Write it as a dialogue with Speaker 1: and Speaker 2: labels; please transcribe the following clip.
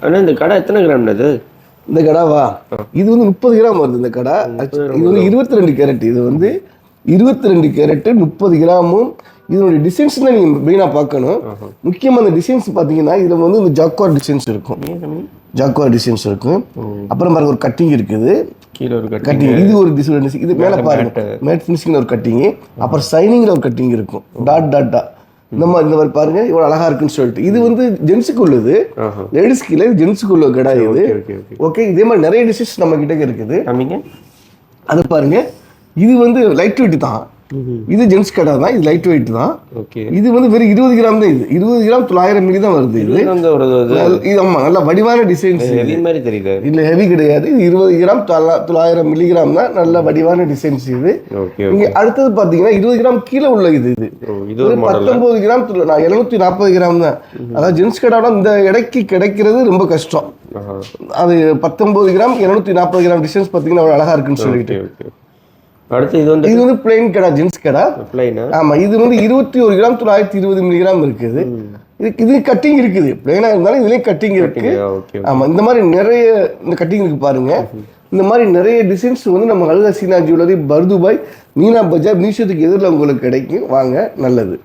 Speaker 1: ஆனால் இந்த கடை எத்தனை கிராம் இது?
Speaker 2: இந்த கடாவா இது வந்து 30 கிராம் வருது. இந்த கடை இது வந்து 22 கேரட். இது வந்து 22 கேரட்டு 30 கிராமும். இதனுடைய டிசைன்ஸ்லாம் நீங்கள் மெயினாக பார்க்கணும். முக்கியமாக அந்த டிசைன்ஸ் பார்த்தீங்கன்னா இதில் வந்து இந்த ஜாக்வார் டிசைன்ஸ் இருக்கும். ஜாக்வார் டிசைன்ஸ் இருக்கும். அப்புறம் பாருங்க ஒரு கட்டிங் இருக்குது.
Speaker 1: கீழே ஒரு
Speaker 2: கட்டிங் இது ஒரு டிசைன். இது மேலே பாருங்க மேட் ஃபினிஷிங்கில் ஒரு கட்டிங்கு. அப்புறம் சைனிங்கில் ஒரு கட்டிங் இருக்கும். டாட்டா இந்த மாதிரி பாருங்க இவ்வளோ அழகா இருக்குன்னு சொல்லிட்டு. இது வந்து ஜென்ஸுக்கு உள்ளது, லேடிஸ்க்கு இல்லை, ஜென்ஸுக்கு உள்ள கடை இது. ஓகே, இதே மாதிரி நிறைய டிசைன்ஸ் நம்ம கிட்ட இருக்குது. அது பாருங்க இது வந்து லைட் வெயிட் தான். இது ஜென்ஸ் கடை தான். இது லைட் வெயிட் தான். இது வந்து வெறும் 20 கிராம் தான். இது 20 கிராம் 900 மில்லி தான் வருது. இது ஆமா நல்ல வடிவான டிசைன்ஸ். இல்ல ஹெவி கிடையாது. இது 20 கிராம் 900 மில்லிகிராம் தான். நல்ல வடிவான டிசைன்ஸ் இது. இங்க அடுத்தது பாத்தீங்கன்னா 20 கிராம் கீழே உள்ள இது 19 கிராம் 740 கிராம் தான். அதாவது ஜென்ஸ் கடையோட இந்த எடைக்கு கிடைக்கிறது ரொம்ப கஷ்டம். அது 19 கிராம் 740 கிராம் டிசைன்ஸ் பாத்தீங்கன்னா அவ்வளவு அழகா இருக்குன்னு சொல்லிட்டு.
Speaker 1: அடுத்து இது
Speaker 2: வந்து பிளைன் கடை, ஜென்ஸ் கடை. ஆமா, இது வந்து 21 கிராம் 920 மில்லிகிராம் இருக்குது. இது கட்டிங் இருக்குது. பிளைனா இருந்தாலும் இதுலயும் கட்டிங் இருக்கு. ஆமா, இந்த மாதிரி நிறைய இந்த கட்டிங் இருக்கு பாருங்க. இந்த மாதிரி நிறைய டிசைன்ஸ் வந்து நம்ம அல் ஹசீனா ஜுவல்லரி, பர்துபாய், மீனா பஜார், மியூசியத்துக்கு எதிரில் உங்களுக்கு கிடைக்கும். வாங்க, நல்லது.